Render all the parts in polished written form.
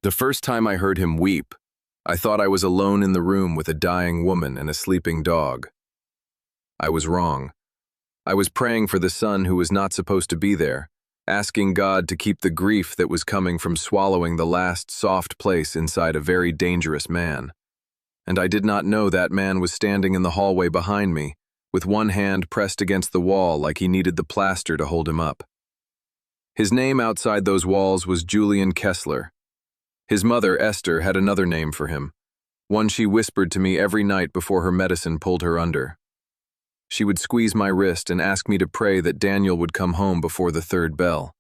The first time I heard him weep, I thought I was alone in the room with a dying woman and a sleeping dog. I was wrong. I was praying for the son who was not supposed to be there, asking God to keep the grief that was coming from swallowing the last soft place inside a very dangerous man. And I did not know that man was standing in the hallway behind me, with one hand pressed against the wall like he needed the plaster to hold him up. His name outside those walls was Julian Kesler. His mother, Esther, had another name for him, one she whispered to me every night before her medicine pulled her under. She would squeeze my wrist and ask me to pray that Daniel would come home before the third bell.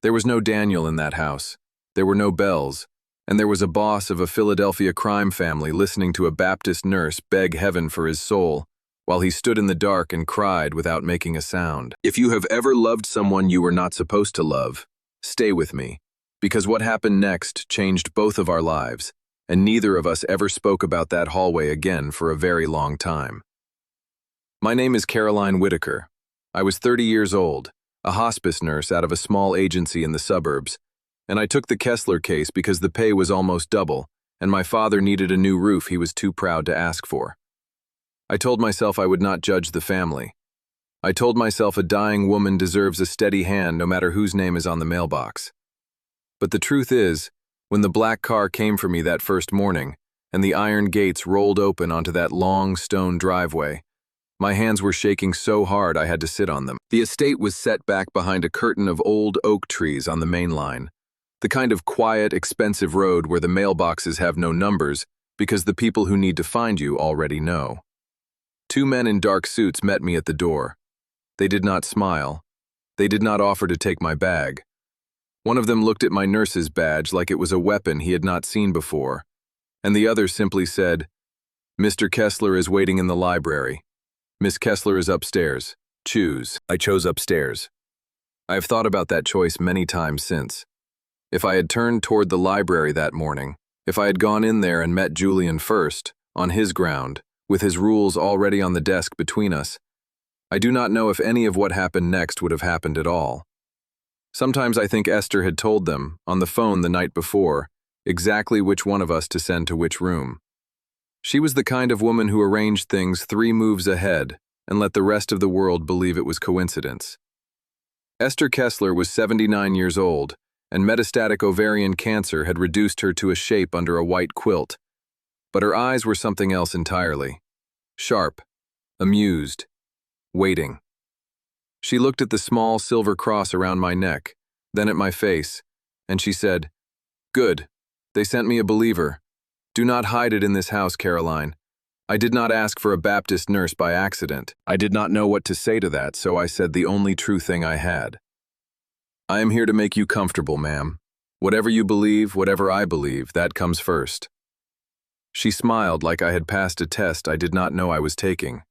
There was no Daniel in that house. There were no bells, and there was a boss of a Philadelphia crime family listening to a Baptist nurse beg heaven for his soul, while he stood in the dark and cried without making a sound. If you have ever loved someone you were not supposed to love, stay with me, because what happened next changed both of our lives, and neither of us ever spoke about that hallway again for a very long time. My name is Caroline Whitaker. I was 30 years old, a hospice nurse out of a small agency in the suburbs, and I took the Kesler case because the pay was almost double, and my father needed a new roof he was too proud to ask for. I told myself I would not judge the family. I told myself a dying woman deserves a steady hand no matter whose name is on the mailbox. But the truth is, when the black car came for me that first morning, and the iron gates rolled open onto that long stone driveway, my hands were shaking so hard I had to sit on them. The estate was set back behind a curtain of old oak trees on the main line, the kind of quiet, expensive road where the mailboxes have no numbers because the people who need to find you already know. Two men in dark suits met me at the door. They did not smile. They did not offer to take my bag. One of them looked at my nurse's badge like it was a weapon he had not seen before, and the other simply said, "Mr. Kesler is waiting in the library. Miss Kesler is upstairs. Choose." I chose upstairs. I have thought about that choice many times since. If I had turned toward the library that morning, if I had gone in there and met Julian first, on his ground, with his rules already on the desk between us, I do not know if any of what happened next would have happened at all. Sometimes I think Esther had told them, on the phone the night before, exactly which one of us to send to which room. She was the kind of woman who arranged things 3 moves ahead and let the rest of the world believe it was coincidence. Esther Kesler was 79 years old, and metastatic ovarian cancer had reduced her to a shape under a white quilt. But her eyes were something else entirely. Sharp, amused, waiting. She looked at the small silver cross around my neck, then at my face, and she said, "Good. They sent me a believer. Do not hide it in this house, Caroline. I did not ask for a Baptist nurse by accident." I did not know what to say to that, so I said the only true thing I had. "I am here to make you comfortable, ma'am. Whatever you believe, whatever I believe, that comes first." She smiled like I had passed a test I did not know I was taking.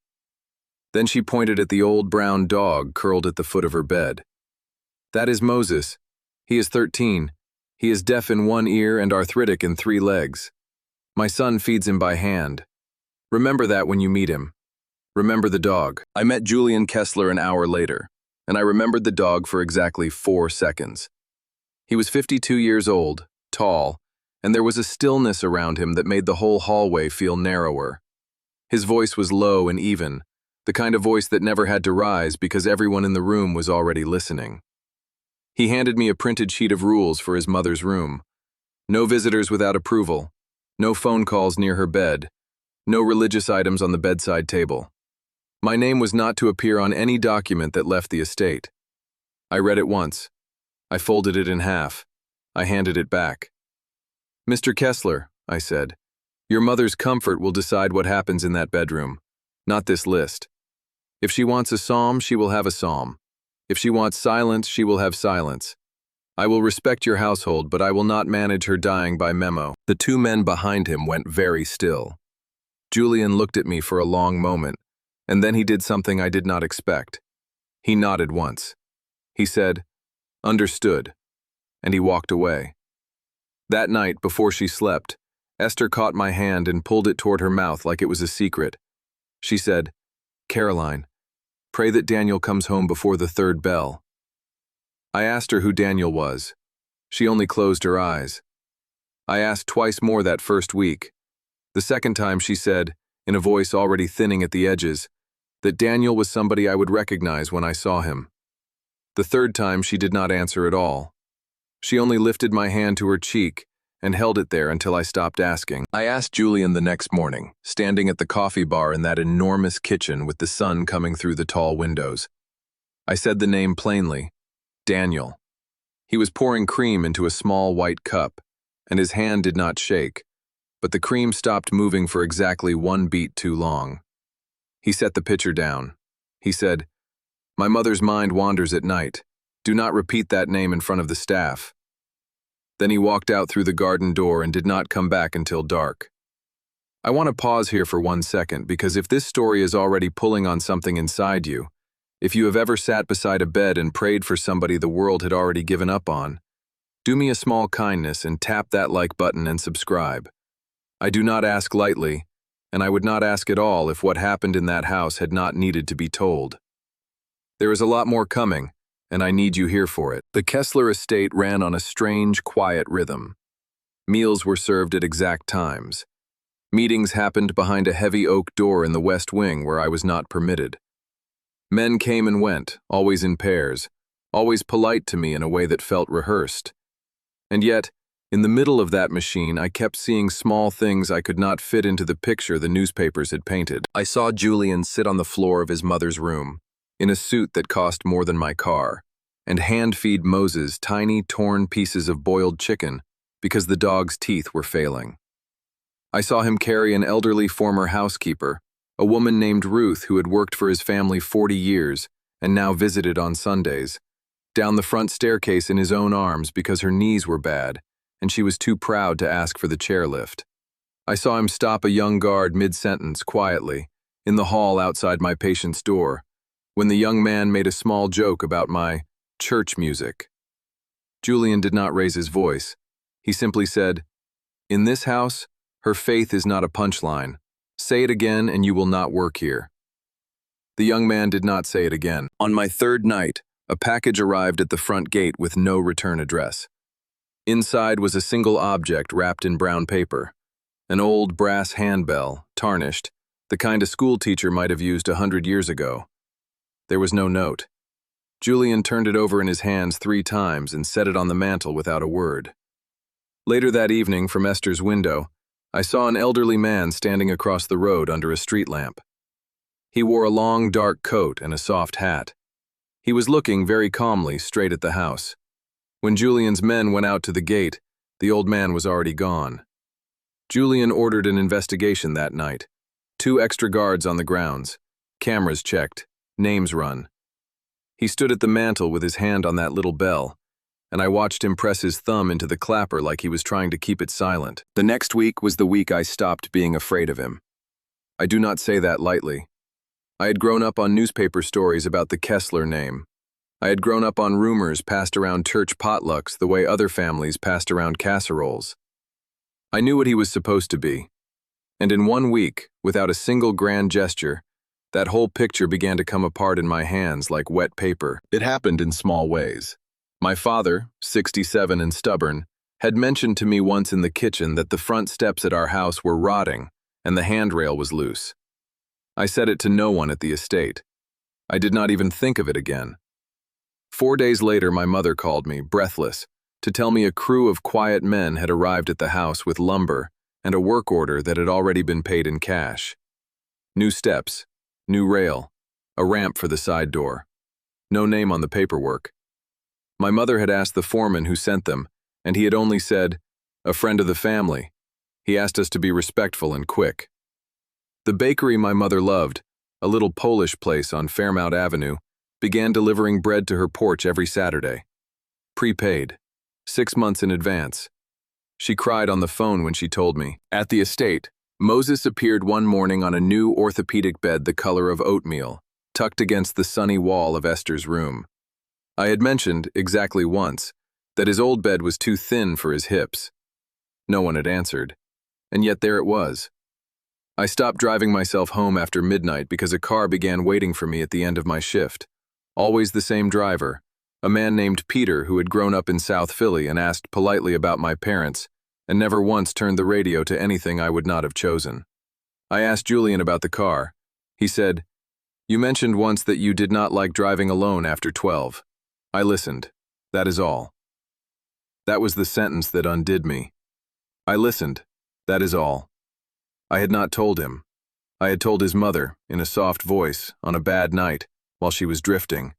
Then she pointed at the old brown dog curled at the foot of her bed. "That is Moses. He is 13. He is deaf in 1 ear and arthritic in 3 legs. My son feeds him by hand. Remember that when you meet him. Remember the dog." I met Julian Kesler an hour later, and I remembered the dog for exactly 4 seconds. He was 52 years old, tall, and there was a stillness around him that made the whole hallway feel narrower. His voice was low and even, the kind of voice that never had to rise because everyone in the room was already listening. He handed me a printed sheet of rules for his mother's room. No visitors without approval, no phone calls near her bed, no religious items on the bedside table. My name was not to appear on any document that left the estate. I read it once. I folded it in half. I handed it back. "Mr. Kesler," I said, "your mother's comfort will decide what happens in that bedroom, not this list. If she wants a psalm, she will have a psalm. If she wants silence, she will have silence. I will respect your household, but I will not manage her dying by memo." The 2 men behind him went very still. Julian looked at me for a long moment, and then he did something I did not expect. He nodded once. He said, "Understood," and he walked away. That night, before she slept, Esther caught my hand and pulled it toward her mouth like it was a secret. She said, "Caroline, pray that Daniel comes home before the 3rd bell." I asked her who Daniel was. She only closed her eyes. I asked twice more that first week. The second time she said, in a voice already thinning at the edges, that Daniel was somebody I would recognize when I saw him. The third time she did not answer at all. She only lifted my hand to her cheek and held it there until I stopped asking. I asked Julian the next morning, standing at the coffee bar in that enormous kitchen with the sun coming through the tall windows. I said the name plainly, Daniel. He was pouring cream into a small white cup, and his hand did not shake, but the cream stopped moving for exactly 1 beat too long. He set the pitcher down. He said, "My mother's mind wanders at night. Do not repeat that name in front of the staff." Then he walked out through the garden door and did not come back until dark. I want to pause here for 1 second because if this story is already pulling on something inside you, if you have ever sat beside a bed and prayed for somebody the world had already given up on, do me a small kindness and tap that like button and subscribe. I do not ask lightly, and I would not ask at all if what happened in that house had not needed to be told. There is a lot more coming, and I need you here for it. The Kesler estate ran on a strange, quiet rhythm. Meals were served at exact times. Meetings happened behind a heavy oak door in the west wing where I was not permitted. Men came and went, always in pairs, always polite to me in a way that felt rehearsed. And yet, in the middle of that machine, I kept seeing small things I could not fit into the picture the newspapers had painted. I saw Julian sit on the floor of his mother's room, in a suit that cost more than my car, and hand-feed Moses tiny, torn pieces of boiled chicken because the dog's teeth were failing. I saw him carry an elderly former housekeeper, a woman named Ruth who had worked for his family 40 years and now visited on Sundays, down the front staircase in his own arms because her knees were bad, and she was too proud to ask for the chairlift. I saw him stop a young guard mid-sentence quietly, in the hall outside my patient's door, when the young man made a small joke about my church music. Julian did not raise his voice. He simply said, "In this house, her faith is not a punchline. Say it again and you will not work here." The young man did not say it again. On my third night, a package arrived at the front gate with no return address. Inside was a single object wrapped in brown paper, an old brass handbell, tarnished, the kind a schoolteacher might have used 100 years ago. There was no note. Julian turned it over in his hands 3 times and set it on the mantel without a word. Later that evening, from Esther's window, I saw an elderly man standing across the road under a street lamp. He wore a long, dark coat and a soft hat. He was looking very calmly straight at the house. When Julian's men went out to the gate, the old man was already gone. Julian ordered an investigation that night. 2 extra guards on the grounds, cameras checked, names run. He stood at the mantel with his hand on that little bell, and I watched him press his thumb into the clapper like he was trying to keep it silent. The next week was the week I stopped being afraid of him. I do not say that lightly. I had grown up on newspaper stories about the Kesler name. I had grown up on rumors passed around church potlucks the way other families passed around casseroles. I knew what he was supposed to be. And in 1 week, without a single grand gesture, that whole picture began to come apart in my hands like wet paper. It happened in small ways. My father, 67 and stubborn, had mentioned to me once in the kitchen that the front steps at our house were rotting and the handrail was loose. I said it to no one at the estate. I did not even think of it again. 4 days later, my mother called me, breathless, to tell me a crew of quiet men had arrived at the house with lumber and a work order that had already been paid in cash. New steps, new rail, a ramp for the side door. No name on the paperwork. My mother had asked the foreman who sent them, and he had only said, "A friend of the family." He asked us to be respectful and quick. The bakery my mother loved, a little Polish place on Fairmount Avenue, began delivering bread to her porch every Saturday. Prepaid, 6 months in advance. She cried on the phone when she told me. At the estate, Moses appeared one morning on a new orthopedic bed the color of oatmeal, tucked against the sunny wall of Esther's room. I had mentioned, exactly once, that his old bed was too thin for his hips. No one had answered, and yet there it was. I stopped driving myself home after midnight because a car began waiting for me at the end of my shift. Always the same driver, a man named Peter who had grown up in South Philly and asked politely about my parents and never once turned the radio to anything I would not have chosen. I asked Julian about the car. He said, "You mentioned once that you did not like driving alone after 12. I listened. That is all." That was the sentence that undid me. I listened. That is all. I had not told him. I had told his mother, in a soft voice, on a bad night, while she was drifting.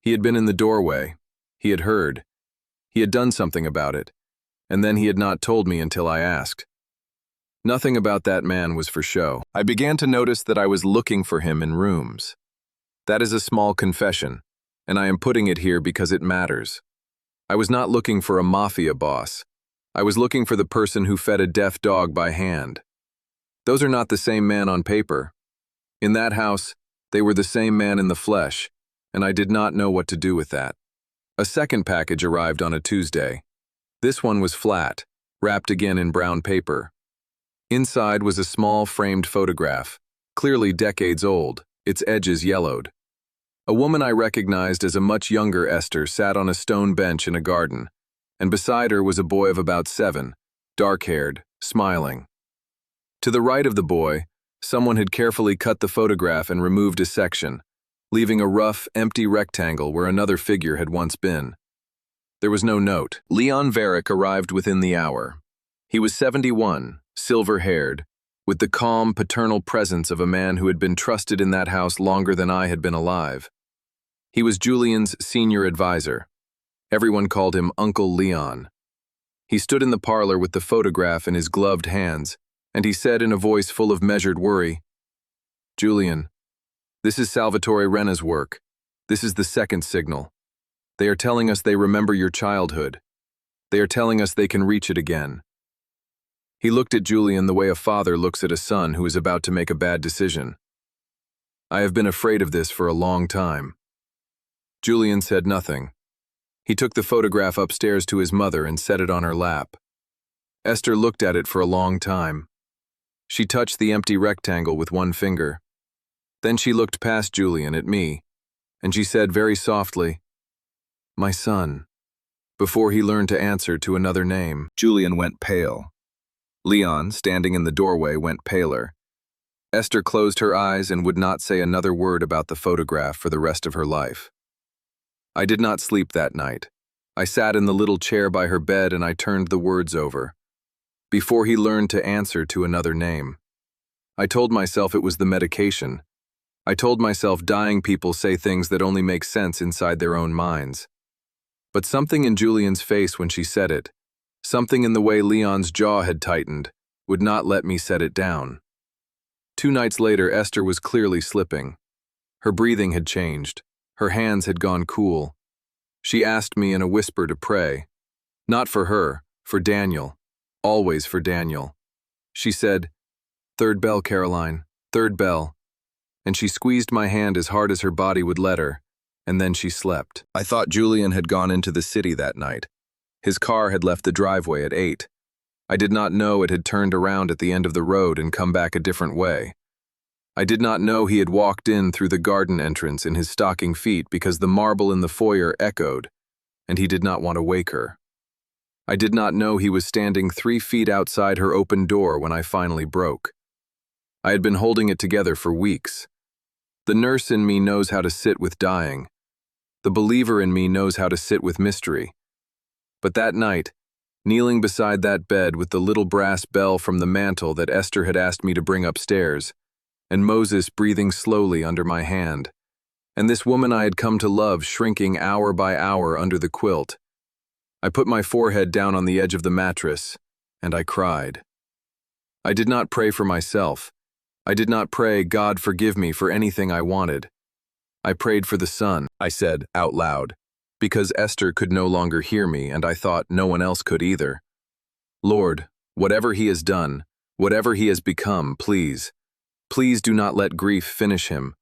He had been in the doorway. He had heard. He had done something about it, and then he had not told me until I asked. Nothing about that man was for show. I began to notice that I was looking for him in rooms. That is a small confession, and I am putting it here because it matters. I was not looking for a mafia boss. I was looking for the person who fed a deaf dog by hand. Those are not the same man on paper. In that house, they were the same man in the flesh, and I did not know what to do with that. A second package arrived on a Tuesday. This one was flat, wrapped again in brown paper. Inside was a small framed photograph, clearly decades old, its edges yellowed. A woman I recognized as a much younger Esther sat on a stone bench in a garden, and beside her was a boy of about 7, dark-haired, smiling. To the right of the boy, someone had carefully cut the photograph and removed a section, leaving a rough, empty rectangle where another figure had once been. There was no note. Leon Varick arrived within the hour. He was 71, silver-haired, with the calm, paternal presence of a man who had been trusted in that house longer than I had been alive. He was Julian's senior advisor. Everyone called him Uncle Leon. He stood in the parlor with the photograph in his gloved hands, and he said in a voice full of measured worry, "Julian, this is Salvatore Rena's work. This is the second signal. They are telling us they remember your childhood. They are telling us they can reach it again." He looked at Julian the way a father looks at a son who is about to make a bad decision. "I have been afraid of this for a long time." Julian said nothing. He took the photograph upstairs to his mother and set it on her lap. Esther looked at it for a long time. She touched the empty rectangle with one finger. Then she looked past Julian at me, and she said very softly, "My son," before he learned to answer to another name. Julian went pale. Leon, standing in the doorway, went paler. Esther closed her eyes and would not say another word about the photograph for the rest of her life. I did not sleep that night. I sat in the little chair by her bed and I turned the words over. Before he learned to answer to another name. I told myself it was the medication. I told myself dying people say things that only make sense inside their own minds. But something in Julian's face when she said it, something in the way Leon's jaw had tightened, would not let me set it down. 2 nights later, Esther was clearly slipping. Her breathing had changed. Her hands had gone cool. She asked me in a whisper to pray. Not for her, for Daniel. Always for Daniel. She said, "Third bell, Caroline, third bell." And she squeezed my hand as hard as her body would let her, and then she slept. I thought Julian had gone into the city that night. His car had left the driveway at 8. I did not know it had turned around at the end of the road and come back a different way. I did not know he had walked in through the garden entrance in his stocking feet because the marble in the foyer echoed, and he did not want to wake her. I did not know he was standing 3 feet outside her open door when I finally broke. I had been holding it together for weeks. The nurse in me knows how to sit with dying. The believer in me knows how to sit with mystery. But that night, kneeling beside that bed with the little brass bell from the mantel that Esther had asked me to bring upstairs, and Moses breathing slowly under my hand, and this woman I had come to love shrinking hour by hour under the quilt, I put my forehead down on the edge of the mattress, and I cried. I did not pray for myself. I did not pray, "God forgive me," for anything I wanted. I prayed for the son, I said out loud, because Esther could no longer hear me and I thought no one else could either. "Lord, whatever he has done, whatever he has become, please do not let grief finish him.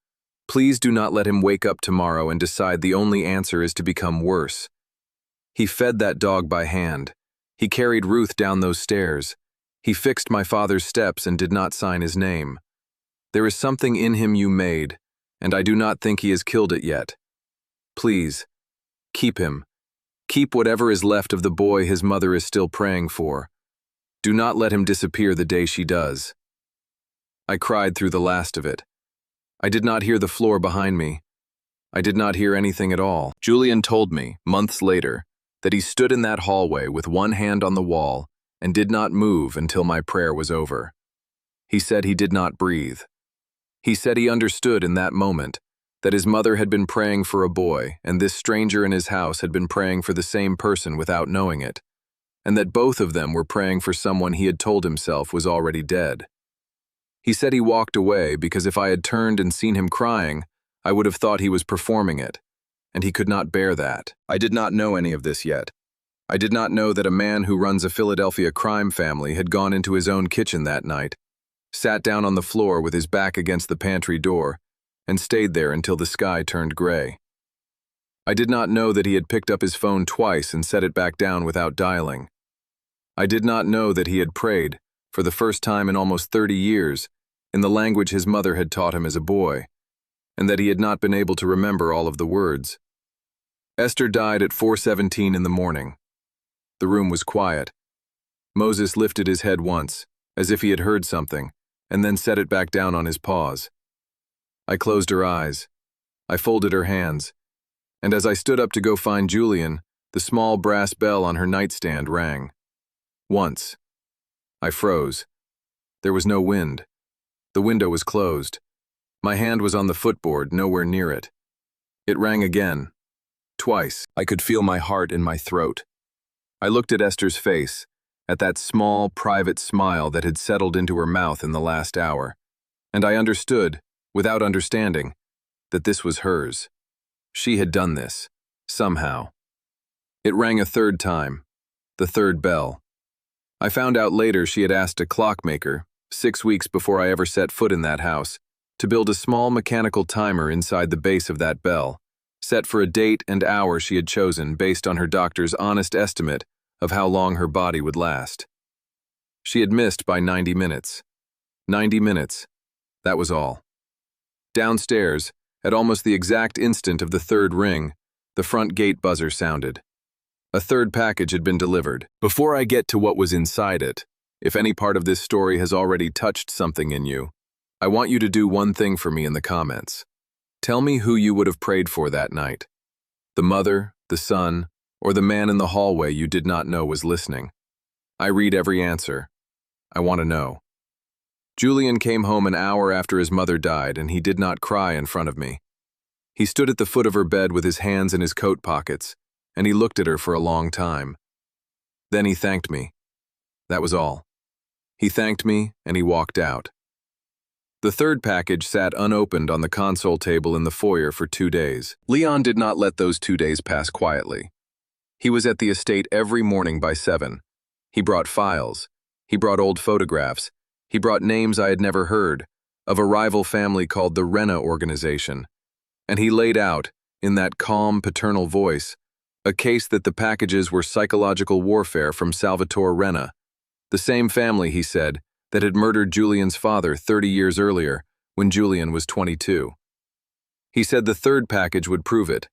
Please do not let him wake up tomorrow and decide the only answer is to become worse. He fed that dog by hand. He carried Ruth down those stairs. He fixed my father's steps and did not sign his name. There is something in him you made, and I do not think he has killed it yet. Please, keep him. Keep whatever is left of the boy his mother is still praying for. Do not let him disappear the day she does." I cried through the last of it. I did not hear the floor behind me. I did not hear anything at all. Julian told me, months later, that he stood in that hallway with one hand on the wall and did not move until my prayer was over. He said he did not breathe. He said he understood in that moment that his mother had been praying for a boy and this stranger in his house had been praying for the same person without knowing it, and that both of them were praying for someone he had told himself was already dead. He said he walked away because if I had turned and seen him crying, I would have thought he was performing it, and he could not bear that. I did not know any of this yet. I did not know that a man who runs a Philadelphia crime family had gone into his own kitchen that night, sat down on the floor with his back against the pantry door, and stayed there until the sky turned gray. I did not know that he had picked up his phone twice and set it back down without dialing. I did not know that he had prayed, for the first time in almost 30 years, in the language his mother had taught him as a boy, and that he had not been able to remember all of the words. Esther died at 4:17 in the morning. The room was quiet. Moses lifted his head once, as if he had heard something, and then set it back down on his paws. I closed her eyes. I folded her hands, and as I stood up to go find Julian, the small brass bell on her nightstand rang. Once. I froze. There was no wind. The window was closed. My hand was on the footboard, nowhere near it. It rang again. Twice. I could feel my heart in my throat. I looked at Esther's face, at that small, private smile that had settled into her mouth in the last hour, and I understood, without understanding, that this was hers. She had done this, somehow. It rang a third time, the third bell. I found out later she had asked a clockmaker, 6 weeks before I ever set foot in that house, to build a small mechanical timer inside the base of that bell, set for a date and hour she had chosen based on her doctor's honest estimate of how long her body would last. She had missed by 90 minutes. 90 minutes. That was all. Downstairs, at almost the exact instant of the third ring, the front gate buzzer sounded. A third package had been delivered. Before I get to what was inside it, if any part of this story has already touched something in you, I want you to do one thing for me in the comments. Tell me who you would have prayed for that night. The mother, the son, or the man in the hallway you did not know was listening. I read every answer. I want to know. Julian came home an hour after his mother died, and he did not cry in front of me. He stood at the foot of her bed with his hands in his coat pockets, and he looked at her for a long time. Then he thanked me. That was all. He thanked me, and he walked out. The third package sat unopened on the console table in the foyer for 2 days. Leon did not let those 2 days pass quietly. He was at the estate every morning by 7. He brought files. He brought old photographs. He brought names I had never heard, of a rival family called the Rena organization. And he laid out, in that calm, paternal voice, a case that the packages were psychological warfare from Salvatore Rena, the same family, he said, that had murdered Julian's father 30 years earlier, when Julian was 22. He said the third package would prove it.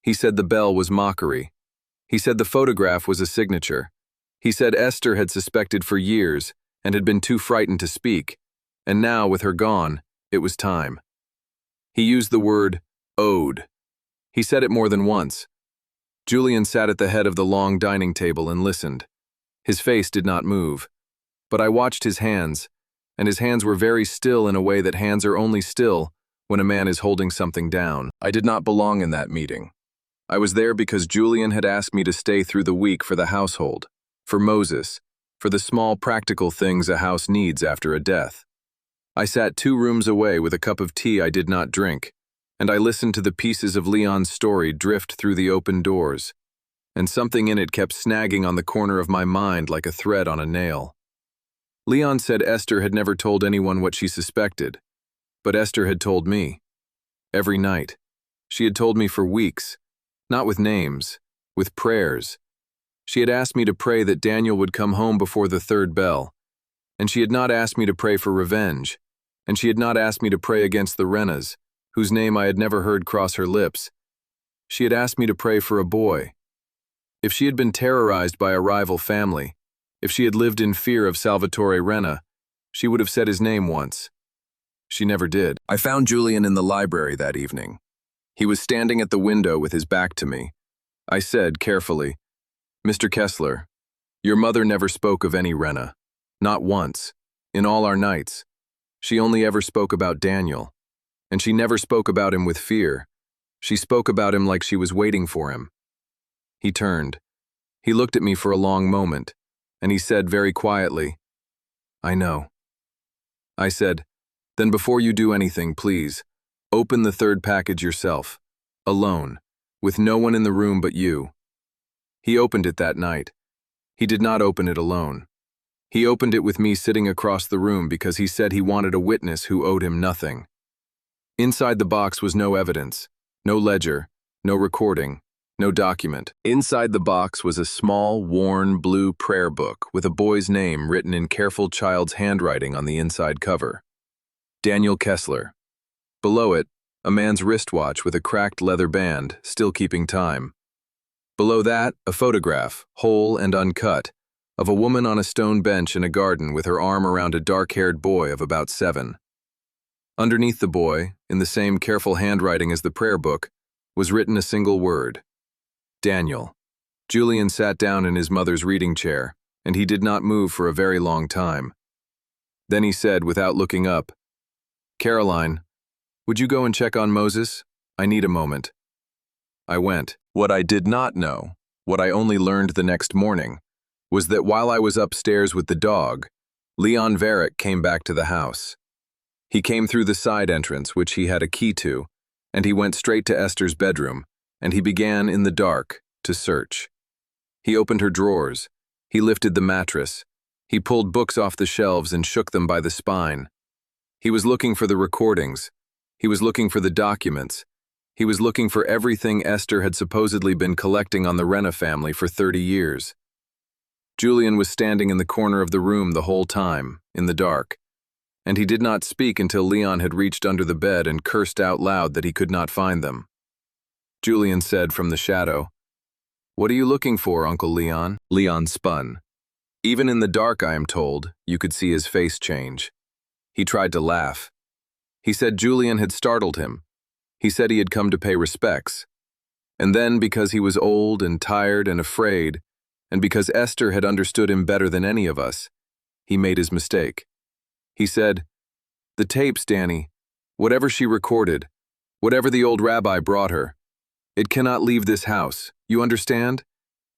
He said the bell was mockery. He said the photograph was a signature. He said Esther had suspected for years and had been too frightened to speak, and now, with her gone, it was time. He used the word owed. He said it more than once. Julian sat at the head of the long dining table and listened. His face did not move. But I watched his hands, and his hands were very still in a way that hands are only still when a man is holding something down. I did not belong in that meeting. I was there because Julian had asked me to stay through the week for the household, for Moses, for the small practical things a house needs after a death. I sat 2 rooms away with a cup of tea I did not drink, and I listened to the pieces of Leon's story drift through the open doors, and something in it kept snagging on the corner of my mind like a thread on a nail. Leon said Esther had never told anyone what she suspected, but Esther had told me. Every night. She had told me for weeks, not with names, with prayers. She had asked me to pray that Daniel would come home before the third bell, and she had not asked me to pray for revenge, and she had not asked me to pray against the Renas, whose name I had never heard cross her lips. She had asked me to pray for a boy. If she had been terrorized by a rival family, If she had lived in fear of Salvatore Renna, she would have said his name once. She never did. I found Julian in the library that evening. He was standing at the window with his back to me. I said carefully, "Mr. Kesler, your mother never spoke of any Renna. Not once. In all our nights. She only ever spoke about Daniel. And she never spoke about him with fear. She spoke about him like she was waiting for him." He turned. He looked at me for a long moment, and he said very quietly, "I know." I said, "Then before you do anything, please, open the third package yourself, alone, with no one in the room but you." He opened it that night. He did not open it alone. He opened it with me sitting across the room because he said he wanted a witness who owed him nothing. Inside the box was no evidence, no ledger, no recording, no document. Inside the box was a small, worn blue prayer book with a boy's name written in careful child's handwriting on the inside cover. Daniel Kesler. Below it, a man's wristwatch with a cracked leather band, still keeping time. Below that, a photograph, whole and uncut, of a woman on a stone bench in a garden with her arm around a dark-haired boy of about 7. Underneath the boy, in the same careful handwriting as the prayer book, was written a single word: Daniel. Julian sat down in his mother's reading chair, and he did not move for a very long time. Then he said, without looking up, "Caroline, would you go and check on Moses? I need a moment." I went. What I did not know, what I only learned the next morning, was that while I was upstairs with the dog, Leon Varick came back to the house. He came through the side entrance, which he had a key to, and he went straight to Esther's bedroom, and he began, in the dark, to search. He opened her drawers. He lifted the mattress. He pulled books off the shelves and shook them by the spine. He was looking for the recordings. He was looking for the documents. He was looking for everything Esther had supposedly been collecting on the Renna family for 30 years. Julian was standing in the corner of the room the whole time, in the dark, and he did not speak until Leon had reached under the bed and cursed out loud that he could not find them. Julian said from the shadow, "What are you looking for, Uncle Leon?" Leon spun. Even in the dark, I am told, you could see his face change. He tried to laugh. He said Julian had startled him. He said he had come to pay respects. And then, because he was old and tired and afraid, and because Esther had understood him better than any of us, he made his mistake. He said, "The tapes, Danny, whatever she recorded, whatever the old rabbi brought her, it cannot leave this house, you understand?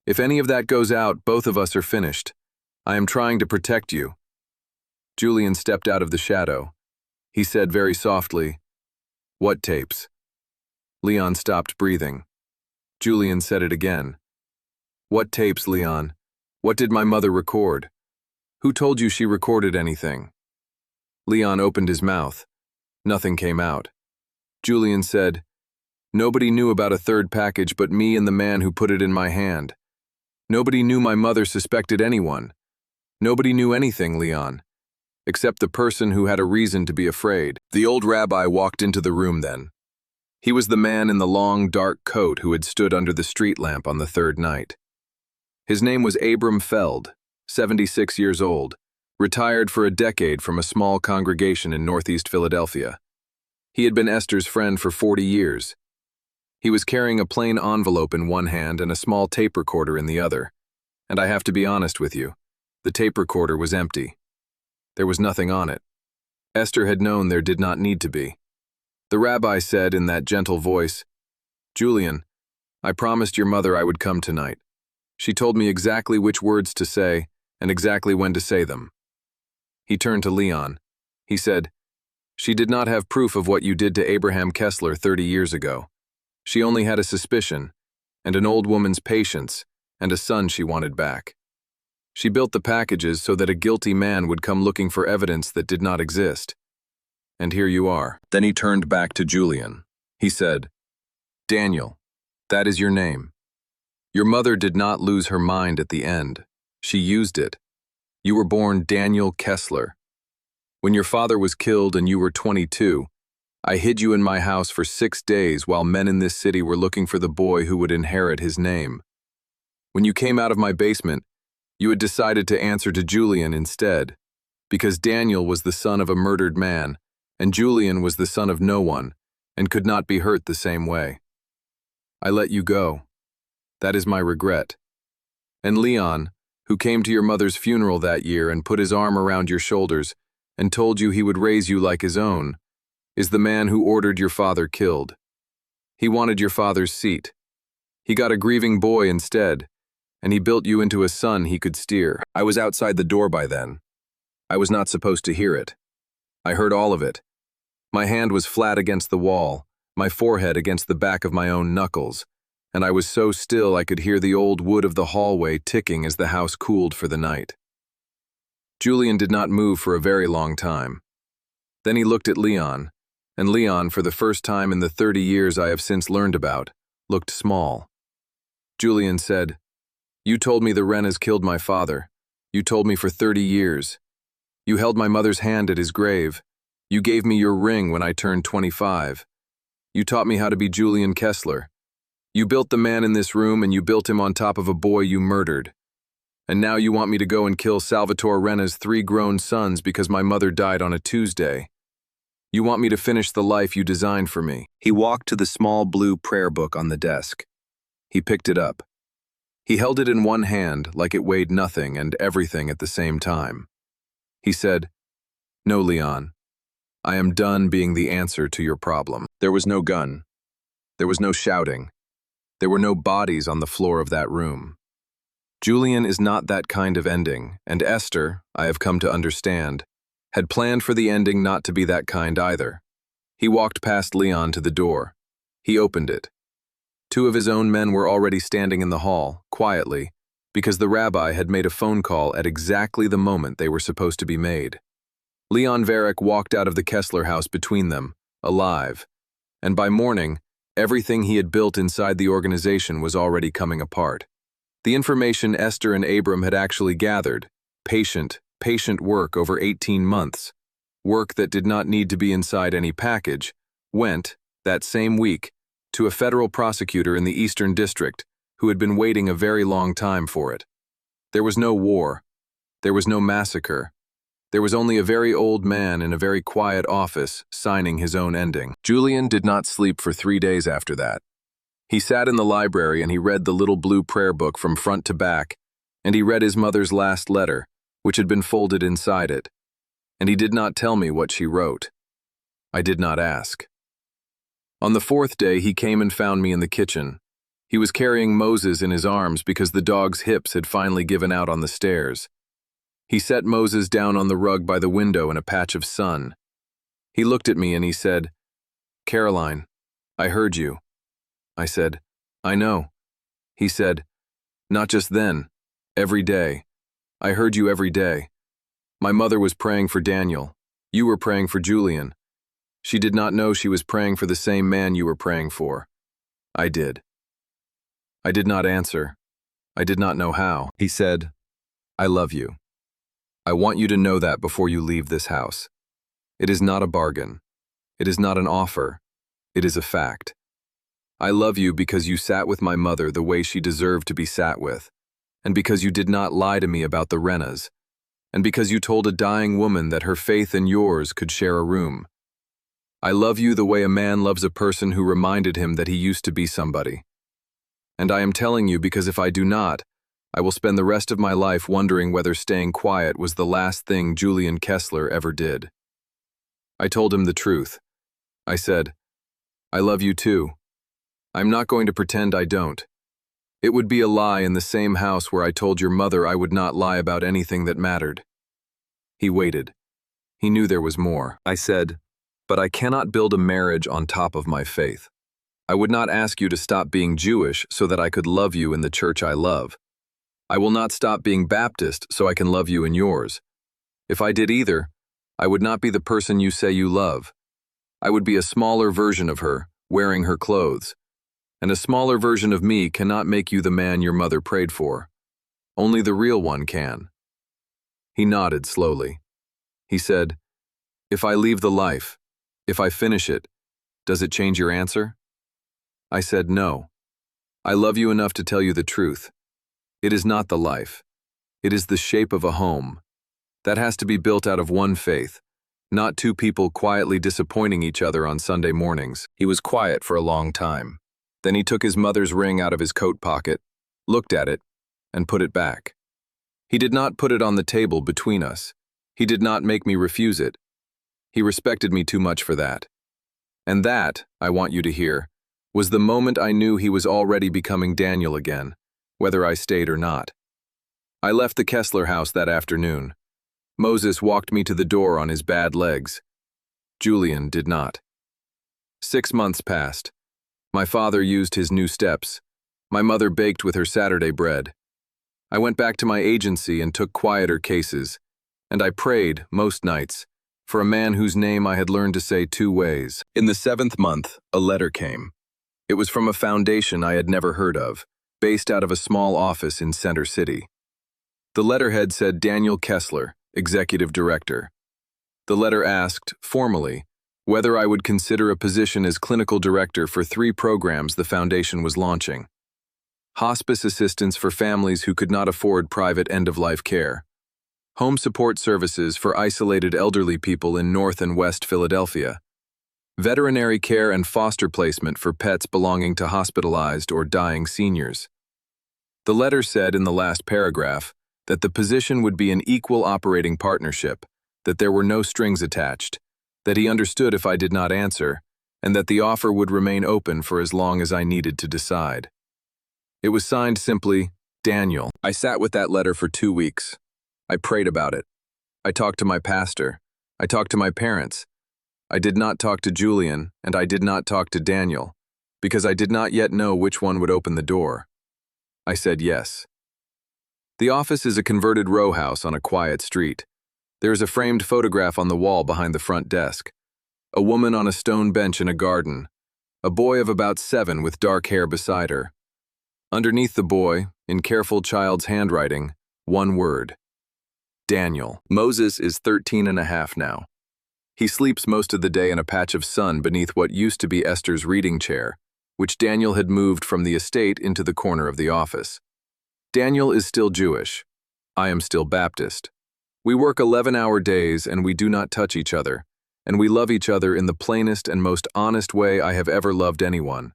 If any of that goes out, both of us are finished. I am trying to protect you." Julian stepped out of the shadow. He said very softly, "What tapes?" Leon stopped breathing. Julian said it again. "What tapes, Leon? What did my mother record? Who told you she recorded anything?" Leon opened his mouth. Nothing came out. Julian said, "Nobody knew about a third package but me and the man who put it in my hand. Nobody knew my mother suspected anyone. Nobody knew anything, Leon, except the person who had a reason to be afraid." The old rabbi walked into the room then. He was the man in the long, dark coat who had stood under the street lamp on the third night. His name was Abram Feld, 76 years old, retired for a decade from a small congregation in northeast Philadelphia. He had been Esther's friend for 40 years. He was carrying a plain envelope in one hand and a small tape recorder in the other. And I have to be honest with you, the tape recorder was empty. There was nothing on it. Esther had known there did not need to be. The rabbi said in that gentle voice, "Julian, I promised your mother I would come tonight. She told me exactly which words to say and exactly when to say them." He turned to Leon. He said, "She did not have proof of what you did to Abraham Kesler 30 years ago. She only had a suspicion, and an old woman's patience, and a son she wanted back. She built the packages so that a guilty man would come looking for evidence that did not exist. And here you are." Then he turned back to Julian. He said, "Daniel, that is your name. Your mother did not lose her mind at the end. She used it. You were born Daniel Kesler. When your father was killed and you were 22, I hid you in my house for 6 days while men in this city were looking for the boy who would inherit his name. When you came out of my basement, You had decided to answer to Julian instead, because Daniel was the son of a murdered man, and Julian was the son of no one, and could not be hurt the same way. I let you go. That is my regret. And Leon, who came to your mother's funeral that year and put his arm around your shoulders and told you he would raise you like his own, is the man who ordered your father killed. He wanted your father's seat. He got a grieving boy instead, and he built you into a son he could steer. I was outside the door by then. I was not supposed to hear it. I heard all of it. My hand was flat against the wall, my forehead against the back of my own knuckles, and I was so still I could hear the old wood of the hallway ticking as the house cooled for the night. Julian did not move for a very long time. Then he looked at Leon, and Leon, for the first time in the 30 years I have since learned about, looked small. Julian said, "You told me the Renas killed my father. You told me for 30 years. You held my mother's hand at his grave. You gave me your ring when I turned 25. You taught me how to be Julian Kesler. You built the man in this room and you built him on top of a boy you murdered. And now you want me to go and kill Salvatore Rena's 3 grown sons because my mother died on a Tuesday. You want me to finish the life you designed for me." He walked to the small blue prayer book on the desk. He picked it up. He held it in one hand like it weighed nothing and everything at the same time. He said, "No, Leon. I am done being the answer to your problem." There was no gun. There was no shouting. There were no bodies on the floor of that room. Julian is not that kind of ending, and Esther, I have come to understand, had planned for the ending not to be that kind either. He walked past Leon to the door. He opened it. 2 of his own men were already standing in the hall, quietly, because the rabbi had made a phone call at exactly the moment they were supposed to be made. Leon Varick walked out of the Kesler house between them, alive, and by morning, everything he had built inside the organization was already coming apart. The information Esther and Abram had actually gathered, patient work over 18 months, work that did not need to be inside any package, went, that same week, to a federal prosecutor in the Eastern District who had been waiting a very long time for it. There was no war. There was no massacre. There was only a very old man in a very quiet office signing his own ending. Julian did not sleep for 3 days after that. He sat in the library and he read the little blue prayer book from front to back, and he read his mother's last letter, which had been folded inside it. And he did not tell me what she wrote. I did not ask. On the 4th day, he came and found me in the kitchen. He was carrying Moses in his arms because the dog's hips had finally given out on the stairs. He set Moses down on the rug by the window in a patch of sun. He looked at me and he said, "Caroline, I heard you." I said, "I know." He said, "Not just then, every day. I heard you every day. My mother was praying for Daniel. You were praying for Julian. She did not know she was praying for the same man you were praying for. I did." I did not answer. I did not know how. He said, "I love you. I want you to know that before you leave this house. It is not a bargain. It is not an offer. It is a fact. I love you because you sat with my mother the way she deserved to be sat with, and because you did not lie to me about the Renas, and because you told a dying woman that her faith and yours could share a room. I love you the way a man loves a person who reminded him that he used to be somebody. And I am telling you because if I do not, I will spend the rest of my life wondering whether staying quiet was the last thing Julian Kesler ever did." I told him the truth. I said, "I love you too. I'm not going to pretend I don't. It would be a lie in the same house where I told your mother I would not lie about anything that mattered." He waited. He knew there was more. I said, "But I cannot build a marriage on top of my faith. I would not ask you to stop being Jewish so that I could love you in the church I love. I will not stop being Baptist so I can love you in yours. If I did either, I would not be the person you say you love. I would be a smaller version of her, wearing her clothes. And a smaller version of me cannot make you the man your mother prayed for. Only the real one can." He nodded slowly. He said, "If I leave the life, if I finish it, does it change your answer?" I said, "No. I love you enough to tell you the truth. It is not the life. It is the shape of a home. That has to be built out of one faith, not two people quietly disappointing each other on Sunday mornings. He was quiet for a long time. Then he took his mother's ring out of his coat pocket, looked at it, and put it back. He did not put it on the table between us. He did not make me refuse it. He respected me too much for that. And that, I want you to hear, was the moment I knew he was already becoming Daniel again, whether I stayed or not. I left the Kesler house that afternoon. Moses walked me to the door on his bad legs. Julian did not. 6 months passed. My father used his new steps. My mother baked with her Saturday bread. I went back to my agency and took quieter cases, and I prayed, most nights, for a man whose name I had learned to say 2 ways. In the 7th month, a letter came. It was from a foundation I had never heard of, based out of a small office in Center City. The letterhead said Daniel Kesler, Executive Director. The letter asked, formally, whether I would consider a position as clinical director for 3 programs the foundation was launching. Hospice assistance for families who could not afford private end-of-life care. Home support services for isolated elderly people in North and West Philadelphia. Veterinary care and foster placement for pets belonging to hospitalized or dying seniors. The letter said in the last paragraph that the position would be an equal operating partnership, that there were no strings attached, that he understood if I did not answer, and that the offer would remain open for as long as I needed to decide. It was signed simply, Daniel. I sat with that letter for 2 weeks. I prayed about it. I talked to my pastor. I talked to my parents. I did not talk to Julian, and I did not talk to Daniel, because I did not yet know which one would open the door. I said yes. The office is a converted row house on a quiet street. There is a framed photograph on the wall behind the front desk. A woman on a stone bench in a garden. A boy of about 7 with dark hair beside her. Underneath the boy, in careful child's handwriting, 1 word. Daniel. Moses is 13 and a half now. He sleeps most of the day in a patch of sun beneath what used to be Esther's reading chair, which Daniel had moved from the estate into the corner of the office. Daniel is still Jewish. I am still Baptist. We work 11-hour days and we do not touch each other, and we love each other in the plainest and most honest way I have ever loved anyone.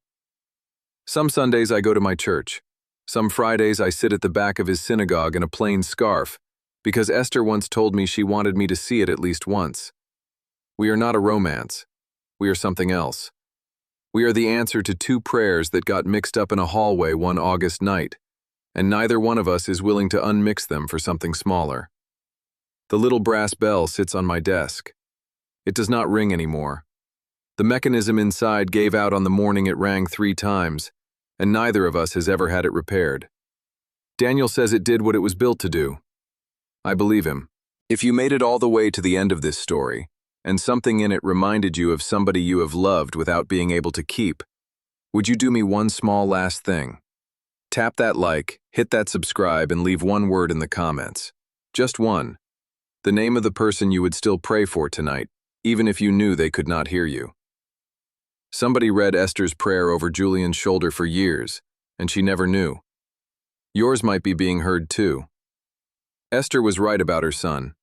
Some Sundays I go to my church. Some Fridays I sit at the back of his synagogue in a plain scarf, because Esther once told me she wanted me to see it at least once. We are not a romance. We are something else. We are the answer to 2 prayers that got mixed up in a hallway one August night, and neither one of us is willing to unmix them for something smaller. The little brass bell sits on my desk. It does not ring anymore. The mechanism inside gave out on the morning it rang 3 times, and neither of us has ever had it repaired. Daniel says it did what it was built to do. I believe him. If you made it all the way to the end of this story, and something in it reminded you of somebody you have loved without being able to keep, would you do me one small last thing? Tap that like, hit that subscribe, and leave 1 word in the comments. Just 1. The name of the person you would still pray for tonight, even if you knew they could not hear you. Somebody read Esther's prayer over Julian's shoulder for years, and she never knew. Yours might be being heard too. Esther was right about her son.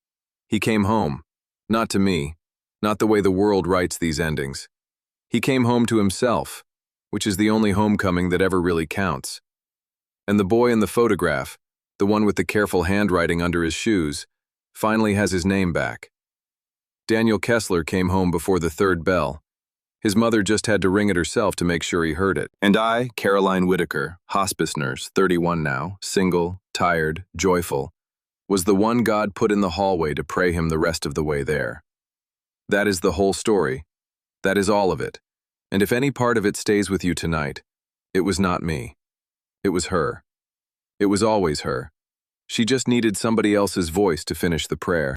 He came home. Not to me, not the way the world writes these endings. He came home to himself, which is the only homecoming that ever really counts. And the boy in the photograph, the one with the careful handwriting under his shoes, finally has his name back. Daniel Kesler came home before the 3rd bell. His mother just had to ring it herself to make sure he heard it. And I, Caroline Whitaker, hospice nurse, 31 now, single, tired, joyful, was the one God put in the hallway to pray him the rest of the way there. That is the whole story. That is all of it. And if any part of it stays with you tonight, it was not me. It was her. It was always her. She just needed somebody else's voice to finish the prayer.